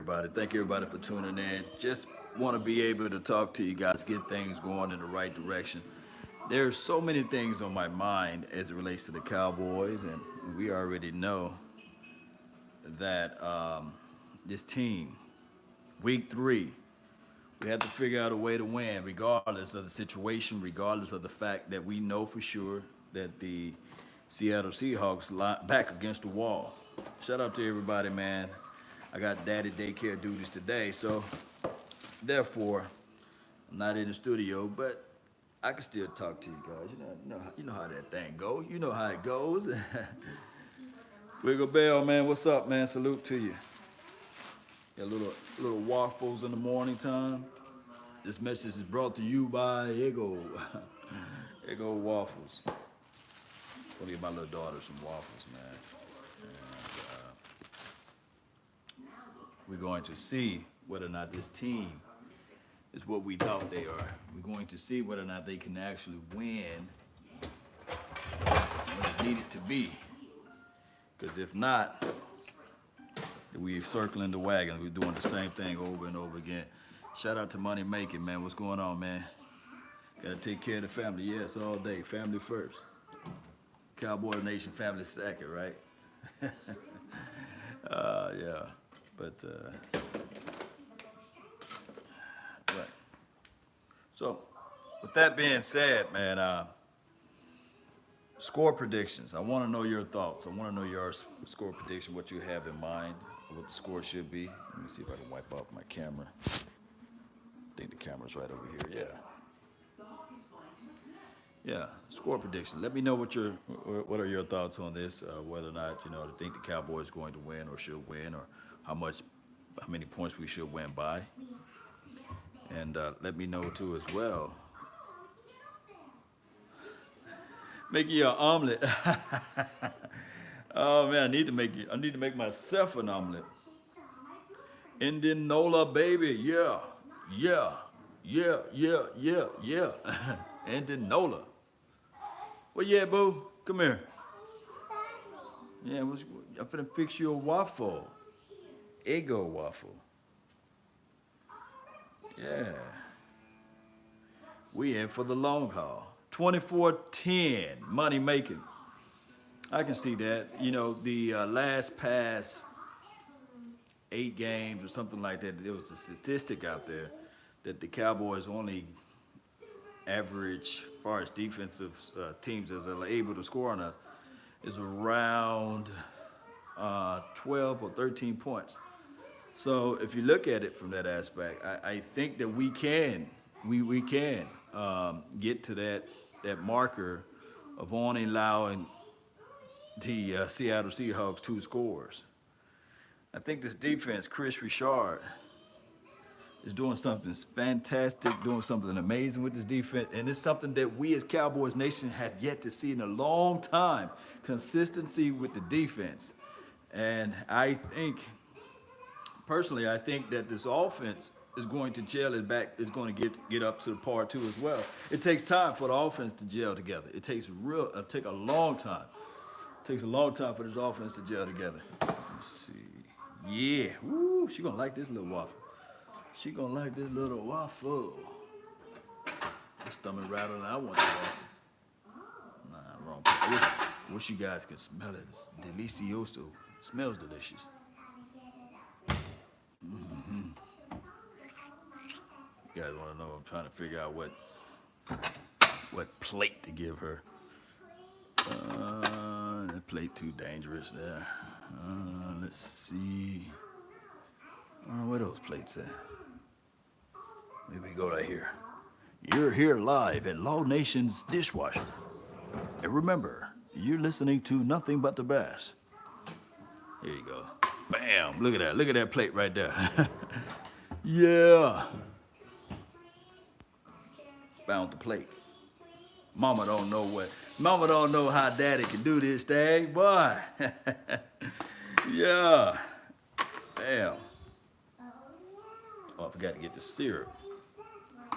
everybody. Thank everybody for tuning in. Just want to be able to talk to you guys, get things going in the right direction. There's so many things on my mind as it relates to the Cowboys, and we already know that this team, week three, we have to figure out a way to win, regardless of the situation, regardless of the fact that we know for sure that the Seattle Seahawks back against the wall. Shout out to everybody, man. I got daddy daycare duties today, so therefore I'm not in the studio, but I can still talk to you guys. You know how that thing goes. You know how it goes. Wiggle Bell, man. What's up, man? Salute to you. Got little waffles in the morning time. This message is brought to you by Ego. Ego waffles. Gonna give my little daughter some waffles, man. And we're going to see whether or not this team is what we thought they are. We're going to see whether or not they can actually win what is needed to be. Because if not, we're circling the wagon. We're doing the same thing over and over again. Shout out to Money Making, man. What's going on, man? Gotta take care of the family. Yes, all day. Family first. Cowboy Nation, family second, right? Yeah. But, right. So, with that being said, man, score predictions. I want to know your thoughts. I want to know your score prediction, what you have in mind, what the score should be. Let me see if I can wipe off my camera. I think the camera's right over here. Yeah. Yeah, score prediction. Let me know what are your thoughts on this, whether or not you think the Cowboys going to win or should win, or how many points we should win by, and let me know too as well. Make you an omelet. Oh man, I need to make myself an omelet. Indianola, baby, yeah, yeah, yeah, yeah, yeah, yeah. Indianola. Well, yeah, boo, come here. Yeah, I'm finna fix you a waffle. Eggo waffle. Yeah. We in for the long haul. 24-10, money making. I can see that. The last past 8 games or something like that, there was a statistic out there that the Cowboys only average, as far as defensive teams as are able to score on us, is around 12 or 13 points. So if you look at it from that aspect, I think that we can get to that marker of only allowing the Seattle Seahawks 2 scores. I think this defense, Chris Richard, is doing something fantastic, doing something amazing with this defense, and it's something that we as Cowboys Nation have yet to see in a long time, consistency with the defense. And personally, I think that this offense is going to gel it back, is going to get up to the par two as well. It takes time for the offense to gel together. It takes a long time. It takes a long time for this offense to gel together. Let's see. Yeah, woo, she gonna like this little waffle. She gonna like this little waffle. My stomach rattling. I want the waffle. Nah, wrong. I wish you guys could smell it. It's delicioso. It smells delicious. Mm-hmm. You guys want to know? I'm trying to figure out what plate to give her. That plate too dangerous there. Let's see. I don't know where those plates at. Maybe go right here. You're here live at Law Nation's Dishwasher. And remember, you're listening to nothing but the bass. Here you go. Bam! Look at that. Look at that plate right there. Yeah. Found the plate. Mama don't know how daddy can do this thing, boy. Yeah. Bam. Oh, I forgot to get the syrup.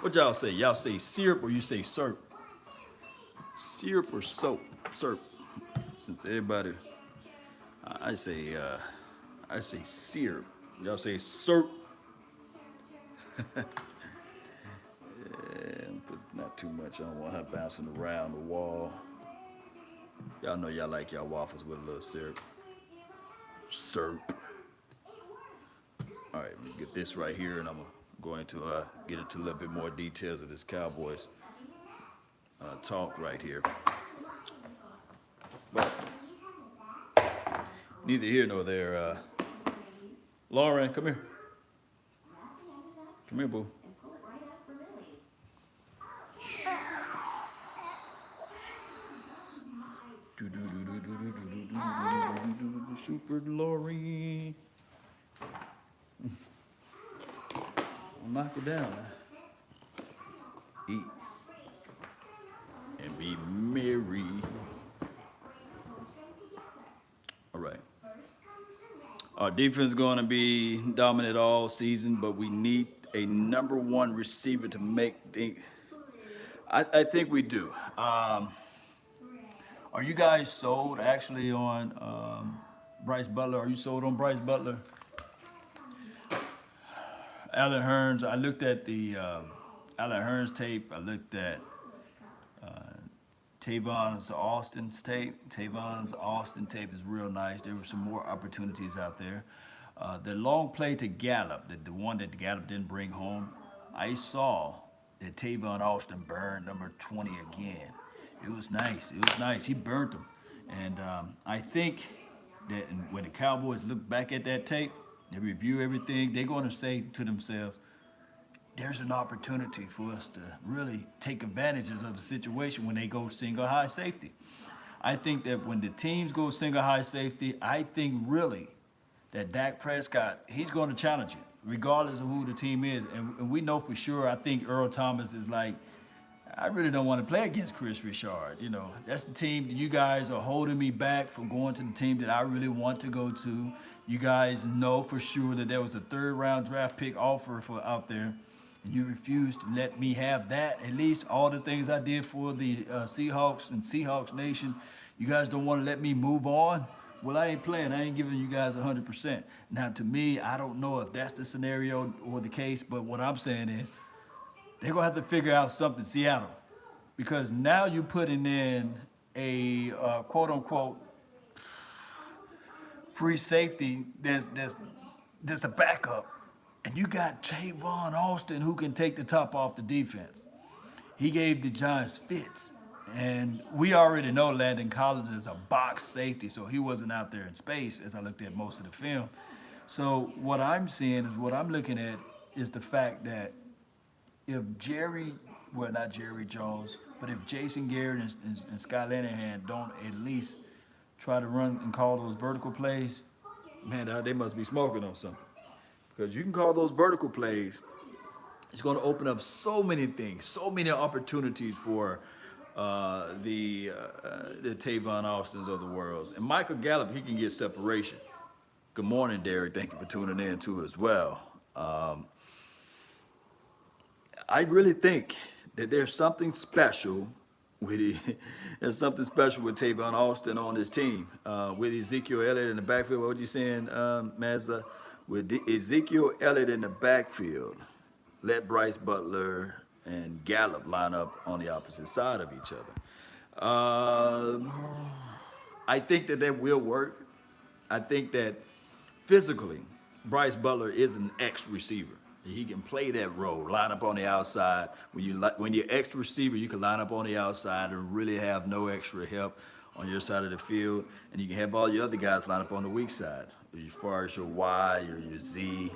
What y'all say? Y'all say syrup or you say syrup? Syrup or soap? Syrup. Since everybody, I say syrup. Y'all say sir. And put not too much. I don't want her bouncing around the wall. Y'all know y'all like y'all waffles with a little syrup. Syrup. All right, we get this right here, and I'm going to get into a little bit more details of this Cowboys talk right here. But neither here nor there. Lauren, come here. Come here, boo. Super Lori. I'll knock it down. Eat and be merry. All right. Our defense is going to be dominant all season, but we need a number one receiver to make things. I think we do. Are you guys sold actually on Bryce Butler? Are you sold on Bryce Butler? Allen Hurns, I looked at the Allen Hurns tape. I looked at Tavon Austin's tape. Tavon Austin tape is real nice. There were some more opportunities out there. The long play to Gallup, the one that Gallup didn't bring home, I saw that Tavon Austin burned number 20 again. It was nice. It was nice. He burnt him. And I think that when the Cowboys look back at that tape, they review everything, they're going to say to themselves, there's an opportunity for us to really take advantages of the situation when they go single high safety. I think that when the teams go single high safety, I think really that Dak Prescott, he's going to challenge it, regardless of who the team is. And we know for sure, I think Earl Thomas is like, I really don't want to play against Chris Richard. You know, that's the team that you guys are holding me back from going to the team that I really want to go to. You guys know for sure that there was a third-round draft pick offer for out there. And you refused to let me have that. At least all the things I did for the Seahawks and Seahawks Nation, you guys don't want to let me move on? Well, I ain't playing. I ain't giving you guys 100%. Now, to me, I don't know if that's the scenario or the case, but what I'm saying is they're going to have to figure out something, Seattle, because now you're putting in a quote-unquote free safety that's a backup. And you got Tavon Austin who can take the top off the defense. He gave the Giants fits. And we already know Landon Collins is a box safety, so he wasn't out there in space as I looked at most of the film. So what I'm seeing is what I'm looking at is the fact that if not Jerry Jones, but if Jason Garrett and Scott Linehan don't at least try to run and call those vertical plays, man, they must be smoking on something. Because you can call those vertical plays, it's going to open up so many things, so many opportunities for the Tavon Austins of the world. And Michael Gallup, he can get separation. Good morning, Derek. Thank you for tuning in too as well. I really think that there's something special with Tavon Austin on this team. With Ezekiel Elliott in the backfield, what were you saying, Mazza? With Ezekiel Elliott in the backfield, let Bryce Butler and Gallup line up on the opposite side of each other. I think that will work. I think that physically, Bryce Butler is an X-receiver. He can play that role, line up on the outside. When you're extra receiver, you can line up on the outside and really have no extra help on your side of the field. And you can have all your other guys line up on the weak side, as far as your Y or your Z,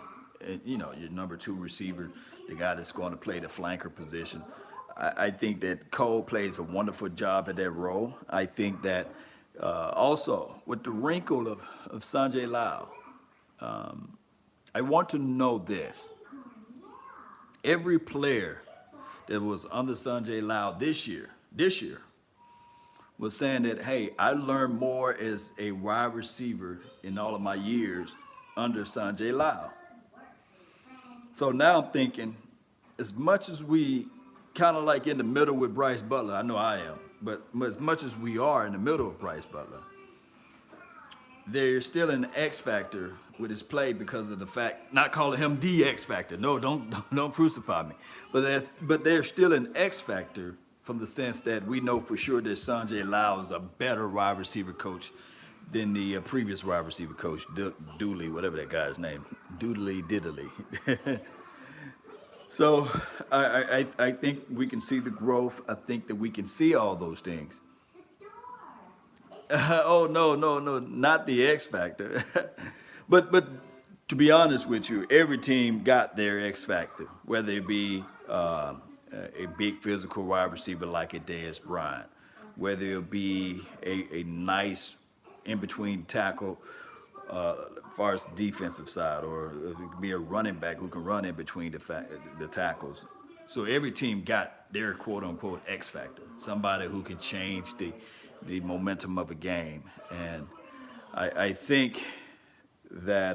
and, your number two receiver, the guy that's going to play the flanker position. I think that Cole plays a wonderful job at that role. I think that also with the wrinkle of Sanjay Lal, I want to know this. Every player that was under Sanjay Lal this year, was saying that, hey, I learned more as a wide receiver in all of my years under Sanjay Lal. So now I'm thinking, as much as we kind of like in the middle with Bryce Butler, I know I am, but as much as we are in the middle of Bryce Butler, there's still an X factor with his play because of the fact, not calling him the X factor. No, don't crucify me. But there's still an X factor from the sense that we know for sure that Sanjay Lau is a better wide receiver coach than the previous wide receiver coach, Dooley, whatever that guy's name, Doodly Diddly. So I think we can see the growth. I think that we can see all those things. Oh no, not the X factor. but to be honest with you, every team got their X factor, whether it be a big physical wide receiver like a Dez Bryant, whether it be a nice in between tackle as far as the defensive side, or it could be a running back who can run in between the tackles. So every team got their quote unquote X factor, somebody who can change the momentum of a game. And I think that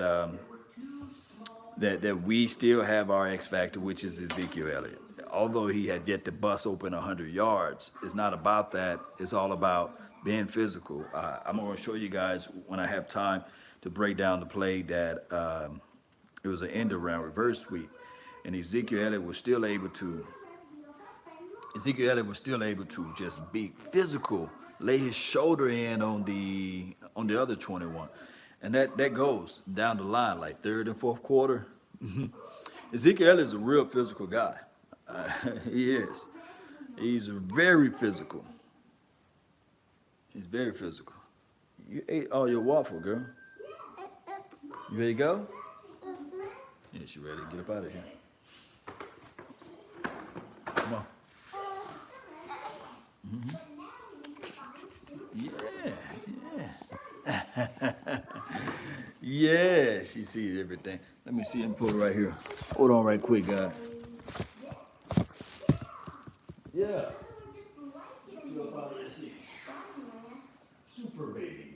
that we still have our X factor, which is Ezekiel Elliott. Although he had yet to bust open 100 yards, it's not about that. It's all about being physical. I'm going to show you guys when I have time to break down the play that it was an end around reverse sweep, and Ezekiel Elliott was still able to just be physical, lay his shoulder in on the other 21, and that goes down the line like third and fourth quarter. Ezekiel Elliott is a real physical guy. He is. He's very physical. He's very physical. You ate all your waffle, girl. You ready to go? Yeah, she ready to get up out of here. Come on. Yeah. Yeah, she sees everything. Let me see him put it right here. Hold on right quick, guys. Yeah. Super baby.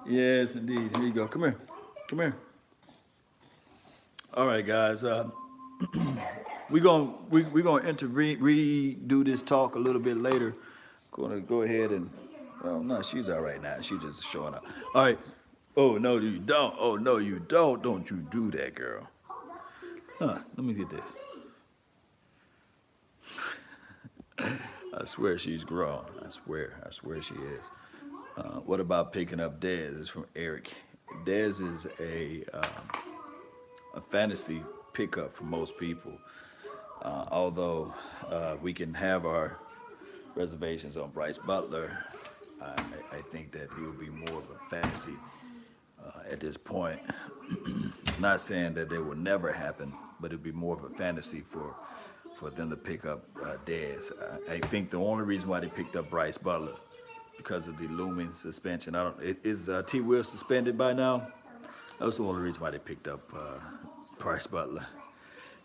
Yes, indeed. Here you go. Come here. Come here. All right, guys. We're gonna redo this talk a little bit later. Gonna go ahead and no, she's all right now. She's just showing up. All right. Oh no, you don't. Oh no, you don't. Don't you do that, girl. Let me get this. I swear she's grown. I swear she is. What about picking up Dez? It's from Eric. Dez is a fantasy pickup for most people. Although we can have our reservations on Bryce Butler, I think that he will be more of a fantasy at this point. Not saying that it will never happen, but it'd be more of a fantasy for them to pick up Dez. I think the only reason why they picked up Bryce Butler because of the looming suspension. Is T. Will suspended by now? That was the only reason why they picked up Bryce Butler,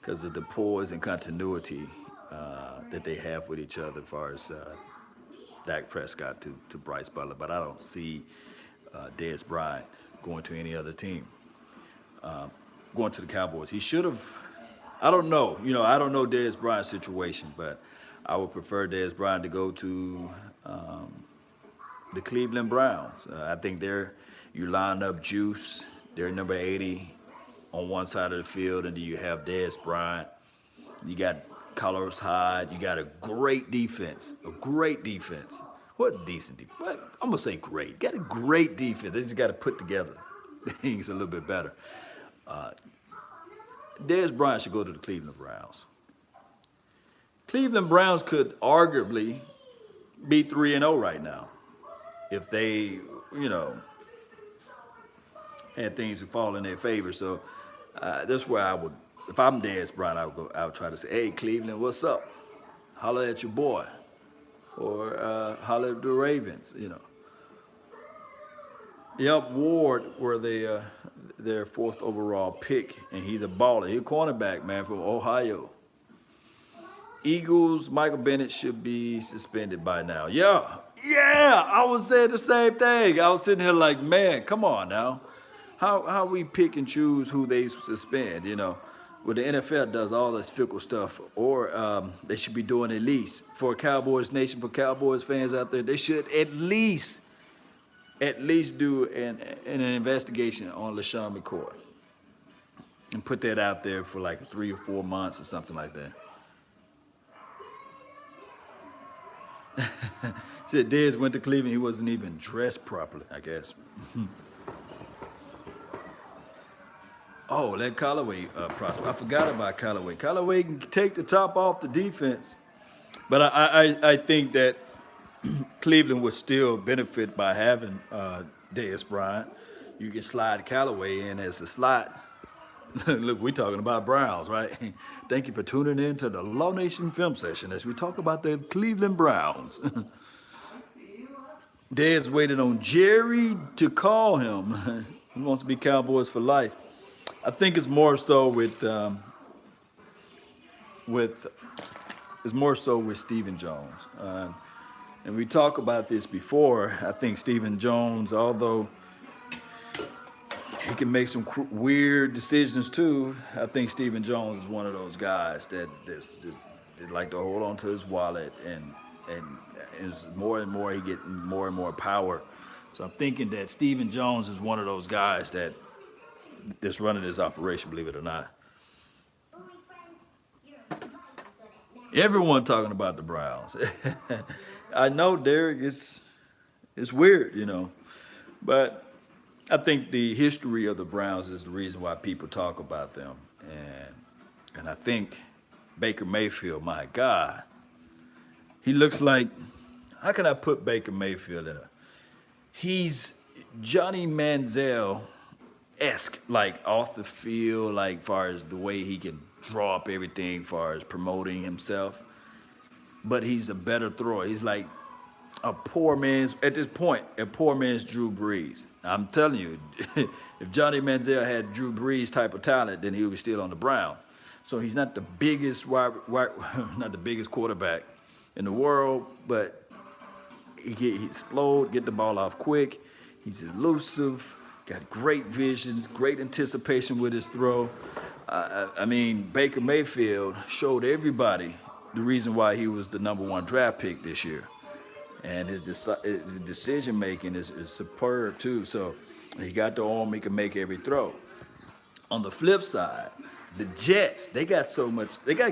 because of the poise and continuity that they have with each other as far as Dak Prescott to Bryce Butler. But I don't see Dez Bryant going to any other team. Going to the Cowboys. He should have. I don't know. I don't know Dez Bryant's situation, but I would prefer Dez Bryant to go to the Cleveland Browns. I think you line up Juice. They're number 80 on one side of the field, and then you have Dez Bryant. You got Carlos Hyde. You got a great defense. What decent defense? I'm gonna say great. You got a great defense. They just got to put together things a little bit better. Dez Bryant should go to the Cleveland Browns. Cleveland Browns could arguably be 3-0 right now if they, had things to fall in their favor. So that's where I would, if I'm Dez Bryant, I would try to say, hey, Cleveland, what's up? Holler at your boy. Or holler at the Ravens, Yep, Ward were their fourth overall pick, and he's a baller. He's a cornerback, man, from Ohio. Eagles, Michael Bennett should be suspended by now. Yeah, I was saying the same thing. I was sitting here like, man, come on now. How we pick and choose who they suspend, Well, the NFL does all this fickle stuff, or they should be doing at least for Cowboys Nation, for Cowboys fans out there. They should at least do an investigation on LaShawn McCoy and put that out there for like 3 or 4 months or something like that. Said Dez went to Cleveland, he wasn't even dressed properly, I guess. Oh, that Callaway prospect. I forgot about Callaway. Callaway can take the top off the defense, but I think that Cleveland would still benefit by having Dez Bryant. You can slide Callaway in as a slot. Look, we're talking about Browns, right? Thank you for tuning in to the Law Nation Film Session as we talk about the Cleveland Browns. Dez waited on Jerry to call him. He wants to be Cowboys for life. I think it's more so with Stephen Jones. And we talked about this before. I think Stephen Jones, although he can make some weird decisions too, I think Stephen Jones is one of those guys that like to hold on to his wallet, and as more and more he gets more and more power. So I'm thinking that Stephen Jones is one of those guys that's running this operation, believe it or not. Everyone talking about the Browns. I know, Derek, it's weird, but I think the history of the Browns is the reason why people talk about them. And I think Baker Mayfield, my God, he looks like, how can I put Baker Mayfield in he's Johnny Manziel-esque, like off the field, like far as the way he can draw up everything, far as promoting himself. But he's a better thrower. He's like a poor man's, at this point, a poor man's Drew Brees. I'm telling you, if Johnny Manziel had Drew Brees type of talent, then he would be still on the Browns. So he's not the biggest not the biggest quarterback in the world, but he explode, get the ball off quick. He's elusive, got great visions, great anticipation with his throw. I mean, Baker Mayfield showed everybody the reason why he was the #1 draft pick this year. And his decision making is superb too. So he got the arm, he can make every throw. On the flip side, the Jets, they got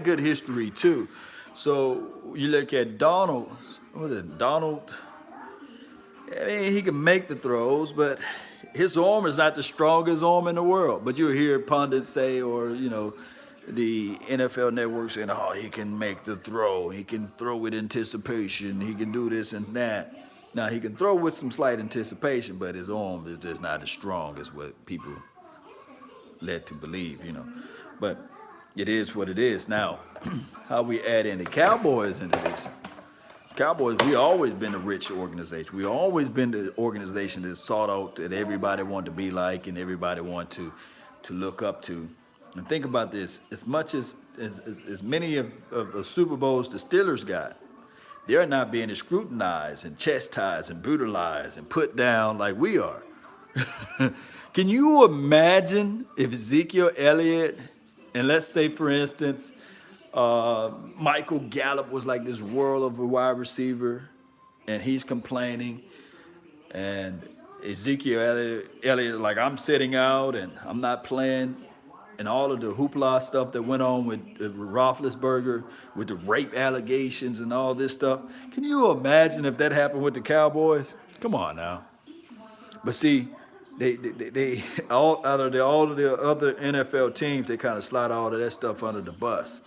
good history too. So you look at Donald, I mean, he can make the throws, but his arm is not the strongest arm in the world. But you'll hear pundits say, or, the NFL network saying, oh, he can make the throw. He can throw with anticipation. He can do this and that. Now, he can throw with some slight anticipation, but his arm is just not as strong as what people led to believe, But it is what it is. Now, how we add in the Cowboys into this. Cowboys, we always been a rich organization. We always been the organization that sought out, that everybody wanted to be like and everybody wanted to look up to. And think about this, as much as many of the Super Bowls the Steelers got, they're not being scrutinized and chastised and brutalized and put down like we are. Can you imagine if Ezekiel Elliott, and let's say, for instance, Michael Gallup was like this world of a wide receiver, and he's complaining, and Ezekiel Elliott, like, I'm sitting out and I'm not playing, and all of the hoopla stuff that went on with Roethlisberger, with the rape allegations and all this stuff. Can you imagine if that happened with the Cowboys? Come on now. But see, they all of the other NFL teams, they kind of slide all of that stuff under the bus.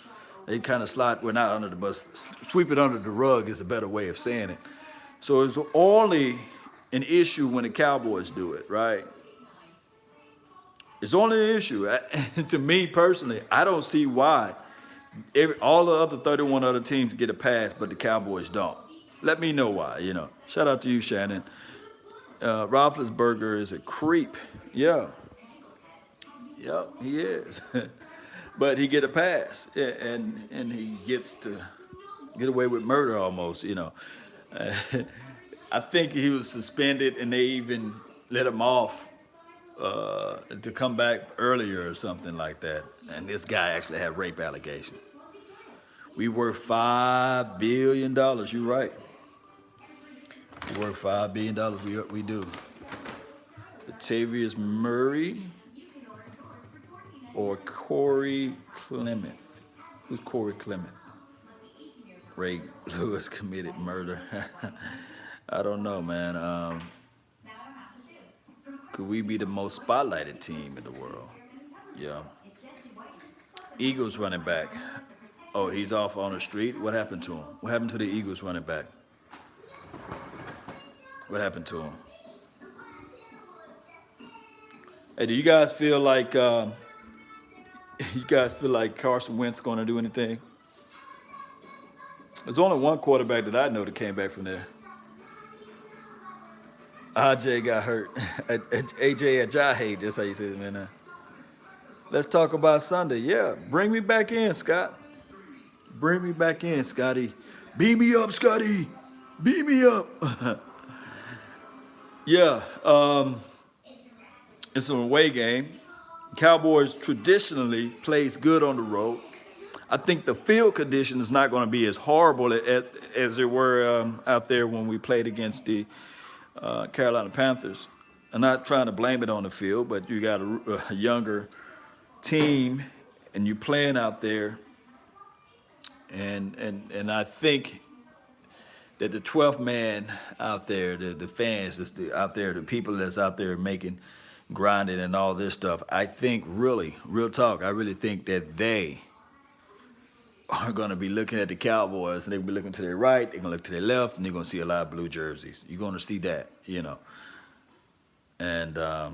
They kind of slide, well, not under the bus, sweep it under the rug is a better way of saying it. So it's only an issue when the Cowboys do it, right? It's only an issue. To me personally, I don't see why all the other 31 other teams get a pass, but the Cowboys don't. Let me know why, Shout out to you, Shannon. Roethlisberger is a creep. Yeah. Yep, he is. But he get a pass, and he gets to get away with murder almost, I think he was suspended, and they even let him off to come back earlier or something like that. And this guy actually had rape allegations. We worth $5 billion. You're right. We worth $5 billion. We do. Latavius Murray or Corey Clement. Who's Corey Clement? Ray Lewis committed murder. I don't know, man. Could we be the most spotlighted team in the world? Yeah. Eagles running back. Oh, he's off on the street. What happened to him? What happened to the Eagles running back? What happened to him? Hey, do you guys feel like Carson Wentz going to do anything? There's only one quarterback that I know that came back from there. AJ got hurt. AJ Ajayi, that's how you say it, man. Let's talk about Sunday. Yeah, bring me back in, Scott. Bring me back in, Scotty. Beam me up, Scotty. Beam me up. Yeah, it's an away game. Cowboys traditionally plays good on the road. I think the field condition is not going to be as horrible as they were out there when we played against the Carolina Panthers. I'm not trying to blame it on the field, but you got a younger team and you're playing out there. And I think that the 12th man out there, the fans that's out there, the people that's out there making, grinding and all this stuff, I think really, real talk, I really think that they are going to be looking at the Cowboys and they're going to be looking to their right, they're going to look to their left, and they're going to see a lot of blue jerseys. You're going to see that, you know. And I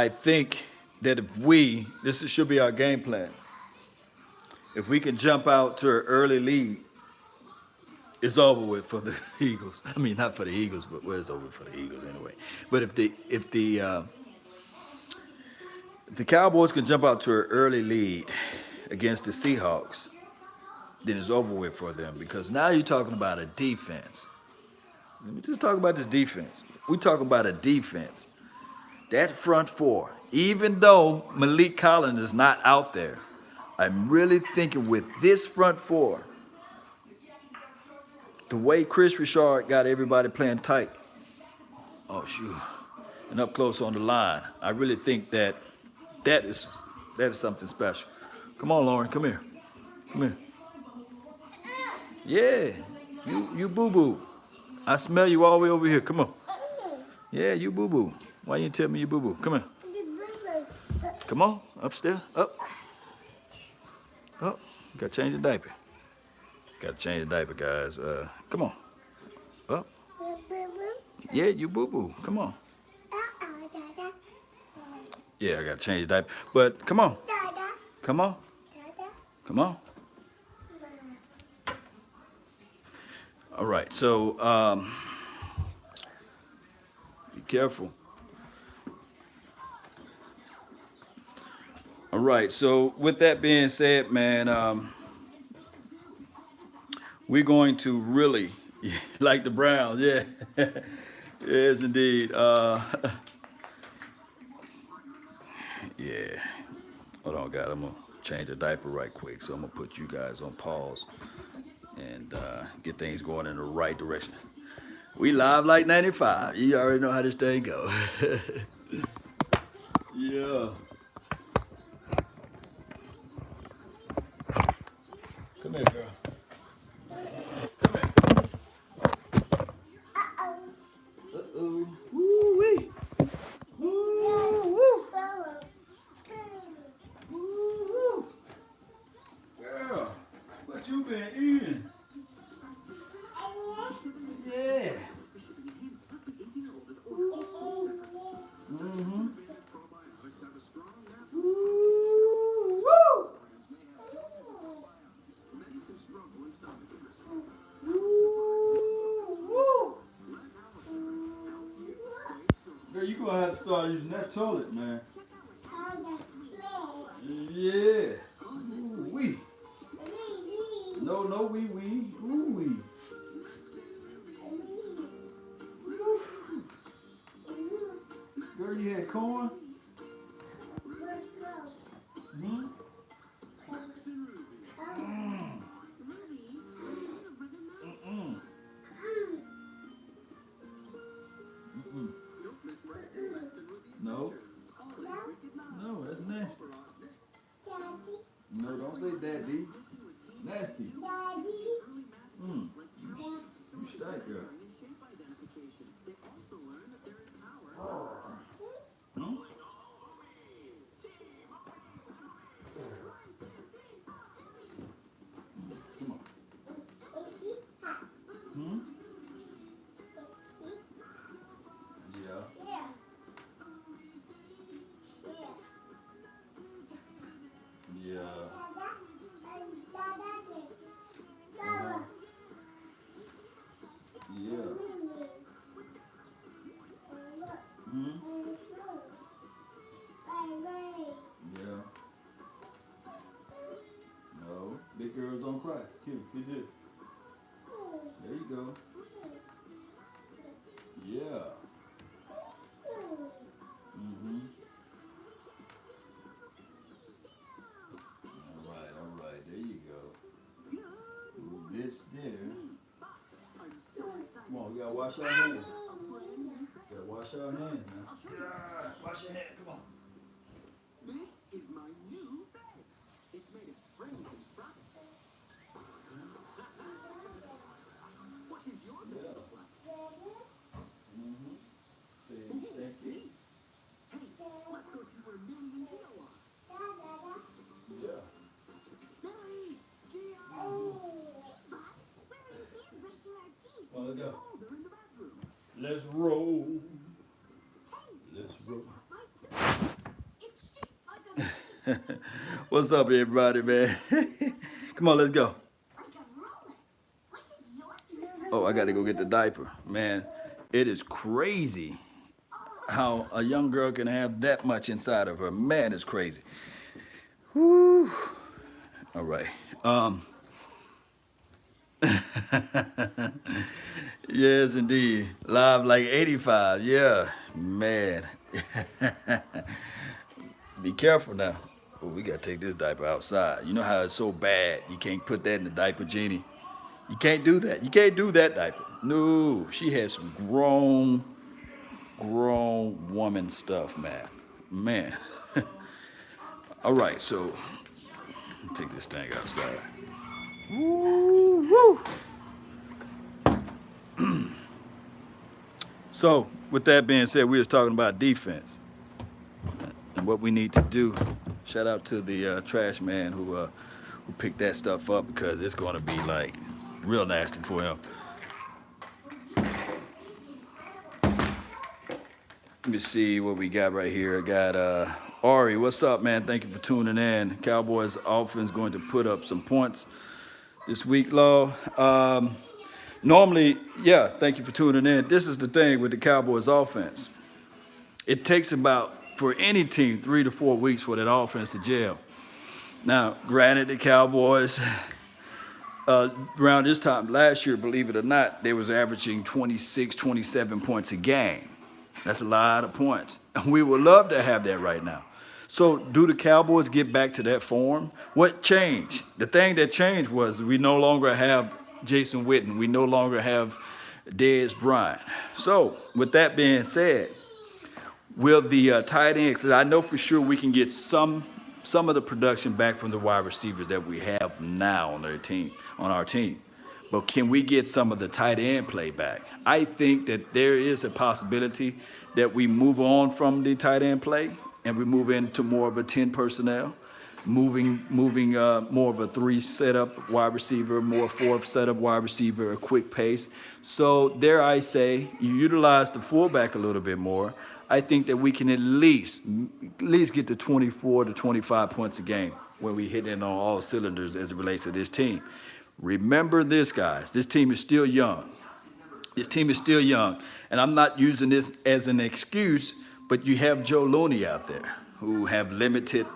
think that if this should be our game plan. If we can jump out to an early lead, it's over with for the Eagles. I mean, not for the Eagles, but well, it's over for the Eagles anyway. But if the Cowboys can jump out to an early lead against the Seahawks, then it's over with for them, because now you're talking about a defense. Let me just talk about this defense. We're talking about a defense. That front four, even though Malik Collins is not out there, I'm really thinking with this front four, the way Chris Richard got everybody playing tight, oh shoot, and up close on the line, I really think that is something special. Come on, Lauren, come here. Come here. Yeah, you boo-boo. I smell you all the way over here. Come on. Yeah, you boo-boo. Why you tell me you boo-boo? Come here. Come on, upstairs, up. Oh, gotta change the diaper. Gotta change the diaper, guys. Come on. Up. Yeah, you boo-boo. Come on. Yeah, I gotta change the diaper. But come on. Come on. Come on. All right, so be careful. All right, so with that being said, man, we're going to really, like the Browns, yeah. Yes, indeed. Yeah. Hold on, guys. I'm going to change the diaper right quick. So I'm going to put you guys on pause and get things going in the right direction. We live like 95. You already know how this thing go. Yeah. Come here, girl. Come here. Uh-oh. Woo-wee. Woo-woo. Woo-woo. Girl, what you been eating? Yeah. Mm-hmm. Woo-woo. Girl, you gonna have to start using that toilet, man. Yeah. Ooh-wee. No, wee-wee. Ooh-wee. corn? Hmm? Mm-mm. Mm-mm. No. No, that's nasty. No, don't say daddy. Nasty. Mm. You stink, girl. Hmm? Come on. Hmm? Yeah. Yeah. Uh-huh. Yeah. Hmm? Yeah. No. Big girls don't cry. Cute. Good deal. There you go. Yeah. Mm-hmm. All right. There you go. Move this there. Come on, we gotta wash our hands. Gotta wash our hands now. Yeah, wash your hands. Come on. This is my new bed. It's made of springs and sprockets. What is your bed Yeah. look like? Mm-hmm. Say thank you. Hey, let's go see where Millie and Gio are. Yeah. Millie! Gio! Well, let's go. Oh, they're in the bathroom. Let's roll. Let's roll. What's up, everybody, man? Come on, let's go. Oh, I got to go get the diaper. Man, it is crazy how a young girl can have that much inside of her. Man, it's crazy. Whew. All right. Yes, indeed. Live like 85. Yeah, man. Be careful now. Oh, we got to take this diaper outside. You know how it's so bad. You can't put that in the diaper, Jeannie. You can't do that. You can't do that diaper. No, she has some grown woman stuff, man. Man. All right, so take this thing outside. Woo, woo. So, with that being said, we was talking about defense and what we need to do. Shout out to the trash man who picked that stuff up because it's going to be like real nasty for him. Let me see what we got right here. I got Ari. What's up, man? Thank you for tuning in. Cowboys offense going to put up some points this week, Law. Normally, yeah, thank you for tuning in. This is the thing with the Cowboys offense. It takes about, for any team, 3 to 4 weeks for that offense to gel. Now, granted, the Cowboys, around this time last year, believe it or not, they was averaging 26, 27 points a game. That's a lot of points. We would love to have that right now. So do the Cowboys get back to that form? What changed? The thing that changed was we no longer have Jason Witten. We no longer have Dez Bryant. So with that being said, will the tight ends, I know for sure we can get some of the production back from the wide receivers that we have now on our team. But can we get some of the tight end play back? I think that there is a possibility that we move on from the tight end play and we move into more of a 10 personnel, moving more of a 3 setup wide receiver, more 4 setup wide receiver, a quick pace. So there I say you utilize the fullback a little bit more. I think that we can at least get to 24 to 25 points a game when we hit in on all cylinders as it relates to this team. Remember this, guys. This team is still young. And I'm not using this as an excuse, but you have Joe Looney out there who have limited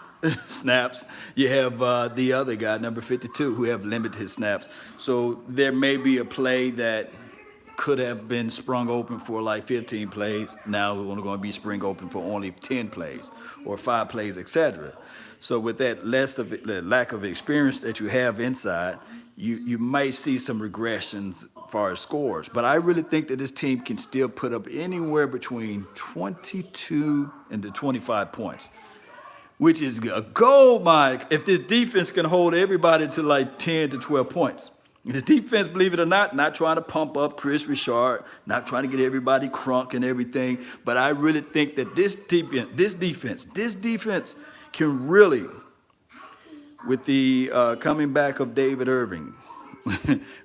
snaps. You have the other guy, number 52, who have limited snaps. So there may be a play that could have been sprung open for like 15 plays. Now we're only going to be sprung open for only 10 plays or 5 plays, etc. So with that the lack of experience that you have inside, you might see some regressions as far as scores. But I really think that this team can still put up anywhere between 22 and to 25 points, which is a goal, Mike, if this defense can hold everybody to like 10 to 12 points. The defense, believe it or not trying to pump up Chris Richard, not trying to get everybody crunk and everything, but I really think that this defense can really, with the coming back of David Irving,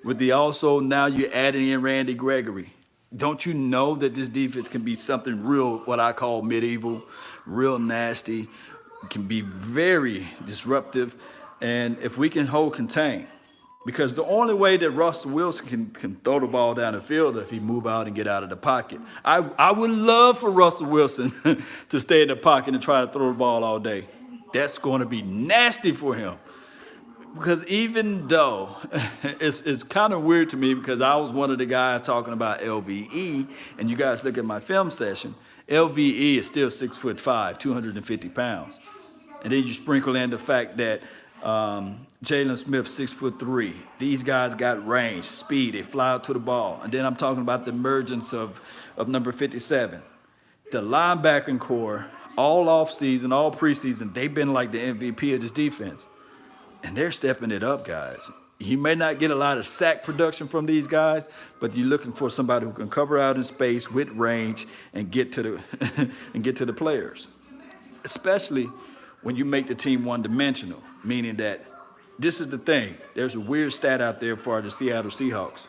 with the also now you're adding in Randy Gregory. Don't you know that this defense can be something real, what I call medieval, real nasty, can be very disruptive, and if we can hold contain, because the only way that Russell Wilson can throw the ball down the field is if he move out and get out of the pocket. I would love for Russell Wilson to stay in the pocket and try to throw the ball all day. That's going to be nasty for him. Because even though it's kind of weird to me, because I was one of the guys talking about LVE, and you guys look at my film session, LVE is still 6'5", 250 pounds. And then you sprinkle in the fact that Jalen Smith, 6'3". These guys got range, speed, they fly out to the ball. And then I'm talking about the emergence of number 57. The linebacking core, all offseason, all preseason, they've been like the MVP of this defense. And they're stepping it up, guys. You may not get a lot of sack production from these guys, but you're looking for somebody who can cover out in space with range and get to the and get to the players. Especially when you make the team one-dimensional, meaning that this is the thing. There's a weird stat out there for the Seattle Seahawks.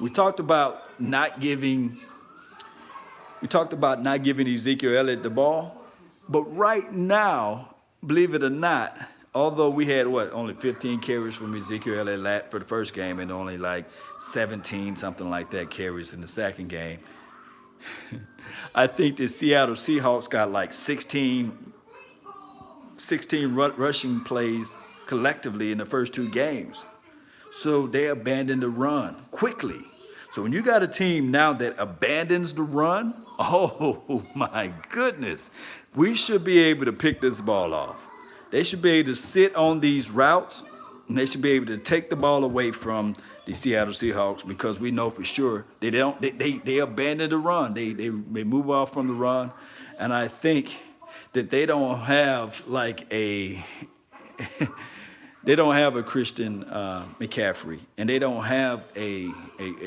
We talked about not giving Ezekiel Elliott the ball, but right now, believe it or not, although we had only 15 carries from Ezekiel Elliott for the first game and only like 17, something like that, carries in the second game, I think the Seattle Seahawks got like 16 rushing plays collectively in the first 2 games. So they abandoned the run quickly. So when you got a team now that abandons the run, oh my goodness, we should be able to pick this ball off. They should be able to sit on these routes, and they should be able to take the ball away from the Seattle Seahawks, because we know for sure they abandon the run. They move off from the run, and I think that they don't have like a Christian McCaffrey, and they don't have a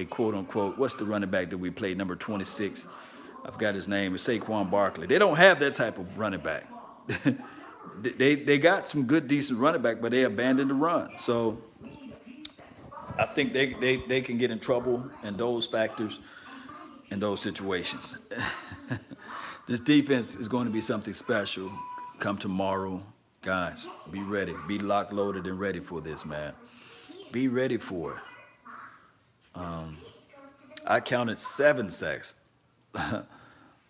quote unquote, what's the running back that we played, number 26? I forgot his name. It's Saquon Barkley. They don't have that type of running back. They got some good, decent running back, but they abandoned the run. So I think they can get in trouble in those factors, in those situations. This defense is going to be something special come tomorrow. Guys, be ready. Be locked, loaded, and ready for this, man. Be ready for it. I counted 7 sacks.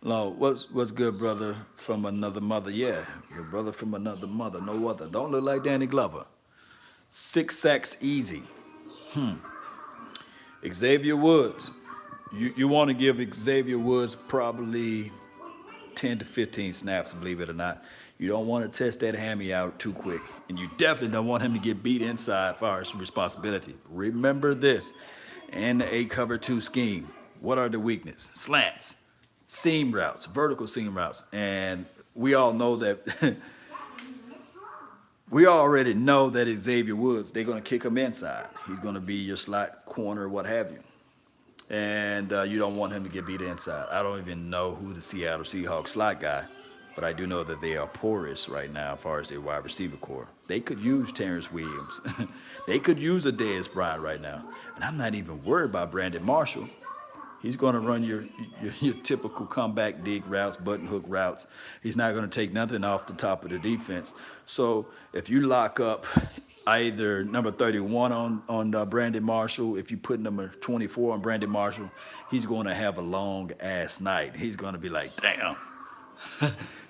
No, what's good, brother from another mother? Yeah, your brother from another mother, no other. Don't look like Danny Glover. 6 sacks easy. Xavier Woods. You want to give Xavier Woods probably 10 to 15 snaps, believe it or not. You don't want to test that hammy out too quick. And you definitely don't want him to get beat inside as far as responsibility. Remember this. In a cover 2 scheme, what are the weaknesses? Slants, seam routes, vertical seam routes. And we all know that we already know that Xavier Woods, they're going to kick him inside. He's going to be your slot corner, what have you. And you don't want him to get beat inside. I don't even know who the Seattle Seahawks slot guy, but I do know that they are porous right now as far as their wide receiver core. They could use Terrence Williams. They could use a Dez Bryant right now. And I'm not even worried about Brandon Marshall. He's going to run your typical comeback dig routes, button hook routes. He's not going to take nothing off the top of the defense. So if you lock up either number 31 on Brandon Marshall, if you put number 24 on Brandon Marshall, he's going to have a long-ass night. He's going to be like, damn,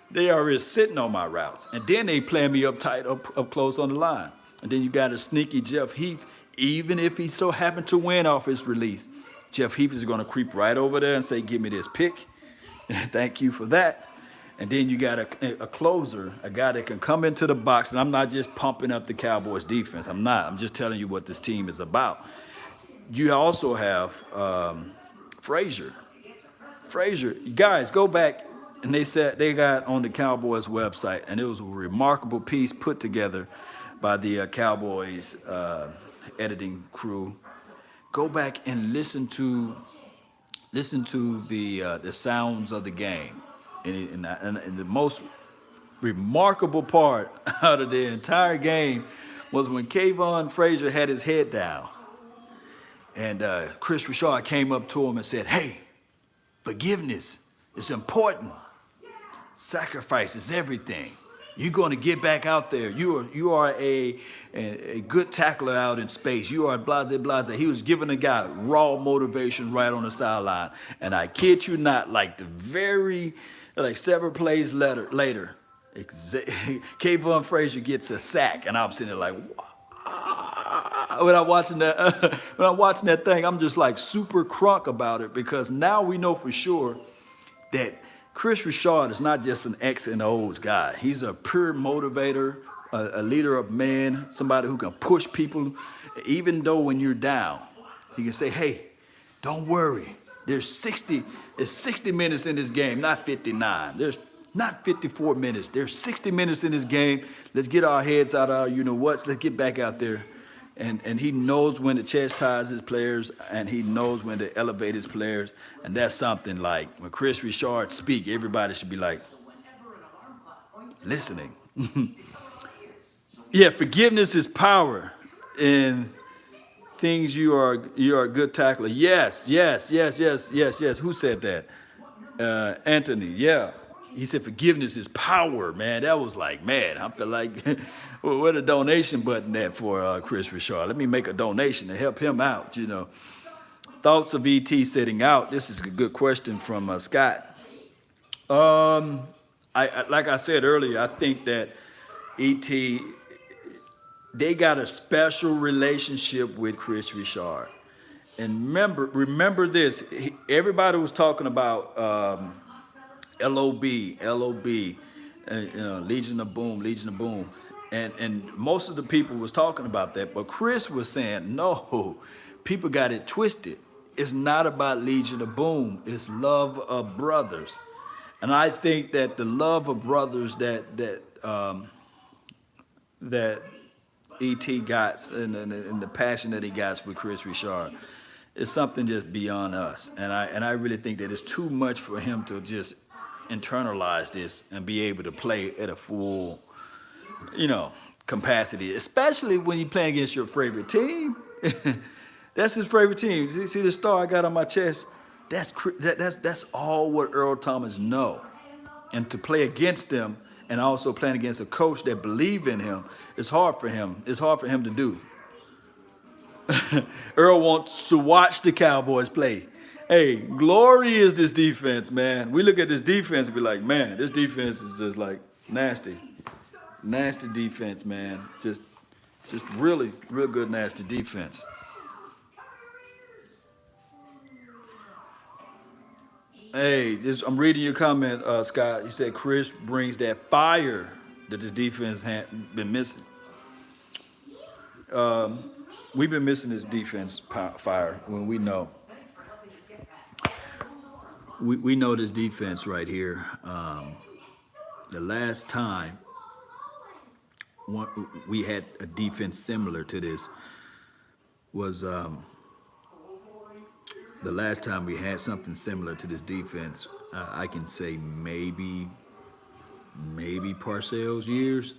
they already sitting on my routes. And then they play me up tight, up close on the line. And then you got a sneaky Jeff Heath, even if he so happened to win off his release. Jeff Heath is going to creep right over there and say, give me this pick. Thank you for that. And then you got a closer, a guy that can come into the box. And I'm not just pumping up the Cowboys defense. I'm not. I'm just telling you what this team is about. You also have Frazier. Frazier, guys, go back. And they said they got on the Cowboys website, and it was a remarkable piece put together by the Cowboys editing crew. Go back and listen to the sounds of the game, and the most remarkable part out of the entire game was when Kayvon Frazier had his head down, and Chris Richard came up to him and said, "Hey, forgiveness is important. Sacrifice is everything. You're going to get back out there. You are a good tackler out in space. You are blase blase." He was giving the guy raw motivation right on the sideline. And I kid you not, like several plays later, Kayvon Frazier gets a sack, and I'm sitting there like, wow. When I'm watching that thing, I'm just like super crunk about it, because now we know for sure that Chris Richard is not just an X and O's guy. He's a pure motivator, a leader of men, somebody who can push people, even though when you're down. He can say, "Hey, don't worry. There's 60 minutes in this game, not 59. There's not 54 minutes. There's 60 minutes in this game. Let's get our heads out of our you-know-whats. Let's get back out there." And he knows when to chastise his players, and he knows when to elevate his players. And that's something like when Chris Richard speaks, everybody should be like listening. Yeah, forgiveness is power in things you are a good tackler. Yes. Who said that? Anthony, yeah. He said forgiveness is power, man. That was like, man, I feel like, well, where the donation button at for Chris Richard? Let me make a donation to help him out, you know. Thoughts of ET sitting out? This is a good question from Scott. Like I said earlier, I think that ET, they got a special relationship with Chris Richard. And remember this, everybody was talking about LOB, Legion of Boom. And most of the people was talking about that, but Chris was saying, no, people got it twisted. It's not about Legion of Boom, it's love of brothers. And I think that the love of brothers that E.T. got and the passion that he got with Chris Richard is something just beyond us. And I really think that it's too much for him to just internalize this and be able to play at a full, capacity, especially when you're playing against your favorite team. That's his favorite team. See the star I got on my chest? That's all what Earl Thomas know. And to play against them and also playing against a coach that believe in him, it's hard for him. It's hard for him to do. Earl wants to watch the Cowboys play. Hey, glory is this defense, man. We look at this defense and be like, man, this defense is just like nasty. Nasty defense, man. Just really, real good, nasty defense. Hey, I'm reading your comment, Scott. You said Chris brings that fire that this defense had been missing. We've been missing this defense fire when we know. We know this defense right here. The last time we had a defense similar to this was the last time we had something similar to this defense. I can say maybe Parcells years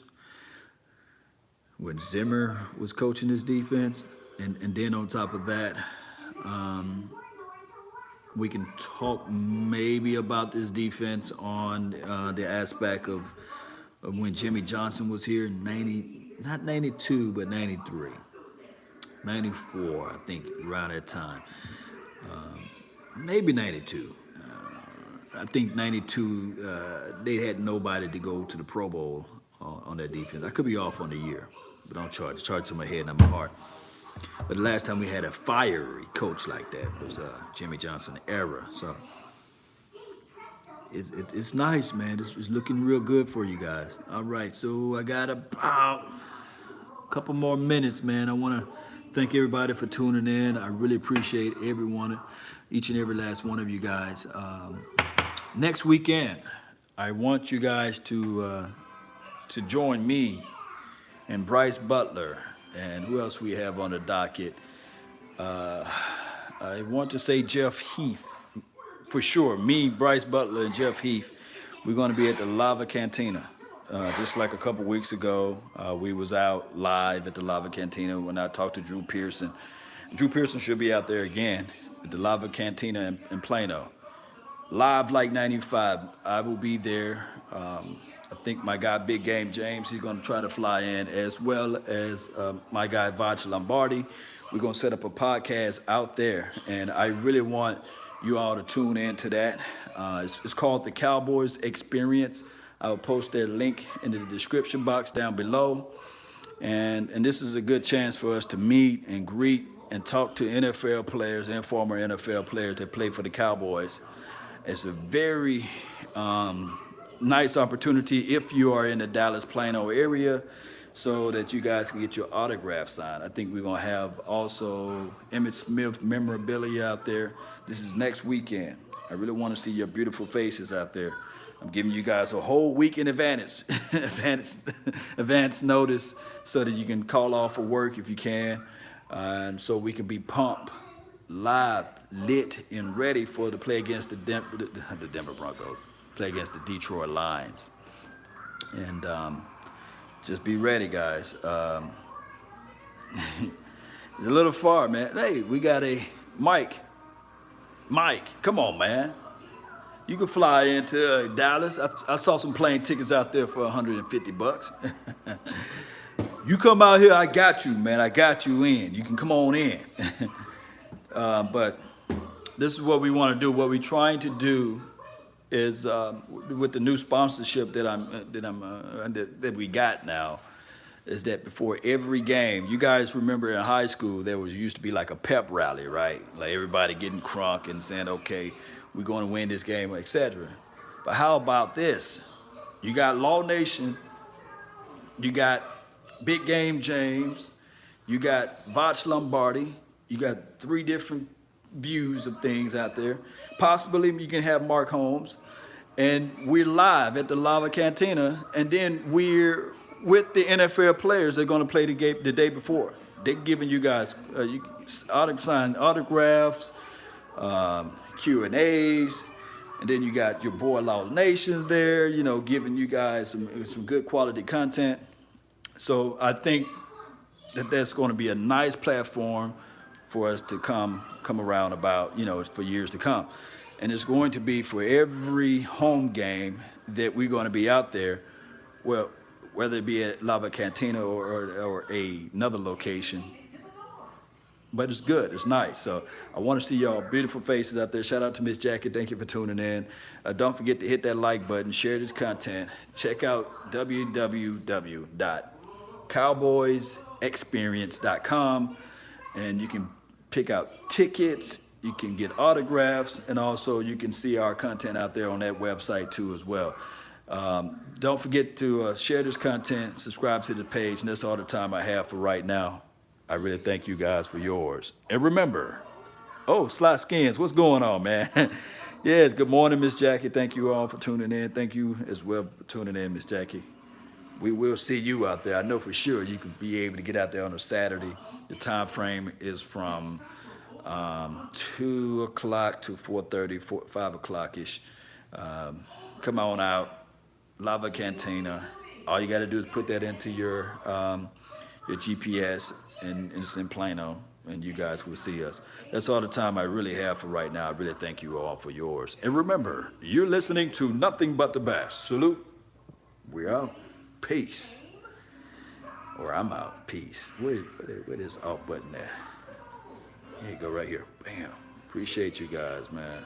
when Zimmer was coaching this defense, and then on top of that. We can talk maybe about this defense on the aspect of when Jimmy Johnson was here in not 92, but 93. 94, I think, around that time. Maybe 92. I think 92, they had nobody to go to the Pro Bowl on that defense. I could be off on the year, but don't charge to my head, not my heart. But the last time we had a fiery coach like that was Jimmy Johnson era. So it's nice, man. It's looking real good for you guys. All right, so I got about a couple more minutes, man. I want to thank everybody for tuning in. I really appreciate everyone, each and every last one of you guys. Next weekend, I want you guys to join me and Bryce Butler and who else we have on the docket. I want to say Jeff Heath. For sure, me, Bryce Butler, and Jeff Heath, we're going to be at the Lava Cantina. Just like a couple weeks ago, we was out live at the Lava Cantina when I talked to Drew Pearson. Drew Pearson should be out there again at the Lava Cantina in Plano. Live like 95, I will be there. I think my guy Big Game James, he's going to try to fly in, as well as my guy Vach Lombardi. We're going to set up a podcast out there, and I really want you all to tune in to that. It's called the Cowboys Experience. I'll post that link in the description box down below. And this is a good chance for us to meet and greet and talk to NFL players and former NFL players that play for the Cowboys. It's a very nice opportunity if you are in the Dallas Plano area, so that you guys can get your autograph signed. I think we're gonna have also Emmitt Smith memorabilia out there. This is next weekend. I really want to see your beautiful faces out there. I'm giving you guys a whole week in advance, advance notice, so that you can call off for work if you can, and so we can be pumped, live, lit, and ready for the play against the Denver Broncos, play against the Detroit Lions, and just be ready, guys. It's a little far, man. Hey, we got a Mike, come on, man. You can fly into Dallas. I saw some plane tickets out there for $150. You come out here, I got you, man. I got you in. You can come on in. But this is what we want to do. What we're trying to do is with the new sponsorship that we got now, is that before every game, you guys remember in high school there used to be like a pep rally, right? Like everybody getting crunk and saying, okay, we're going to win this game, etc. But how about this? You got Law Nation, you got Big Game James, you got Vach Lombardi, you got 3 different views of things out there. Possibly you can have Mark Holmes, and we're live at the Lava Cantina, and then we're with the NFL players. They're going to play the game the day before. They're giving you guys signed autographs, Q&As, and then you got your boy Law Nations there, you know, giving you guys some good quality content. So I think that that's going to be a nice platform for us to come around about, you know, for years to come. And it's going to be for every home game that we're going to be out there, well, whether it be at Lava Cantina or another location. But it's good, it's nice. So I want to see y'all beautiful faces out there. Shout out to Miss Jackie, thank you for tuning in. Don't forget to hit that like button, share this content. Check out www.cowboysexperience.com, and you can pick out tickets, you can get autographs, and also you can see our content out there on that website too as well. Don't forget to share this content, subscribe to the page, and that's all the time I have for right now. I really thank you guys for yours. And remember, Sly Skins, what's going on, man? Yes, good morning, Miss Jackie. Thank you all for tuning in. Thank you as well for tuning in, Miss Jackie. We will see you out there. I know for sure you could be able to get out there on a Saturday. The time frame is from 2 o'clock to 4:30, 5 o'clock-ish. Come on out, Lava Cantina. All you got to do is put that into your GPS, and it's in Plano, and you guys will see us. That's all the time I really have for right now. I really thank you all for yours. And remember, you're listening to Nothing But the Best. Salute. We're out. Peace. Or I'm out. Peace. Where is off button there? Here you go, right here. Bam. Appreciate you guys, man.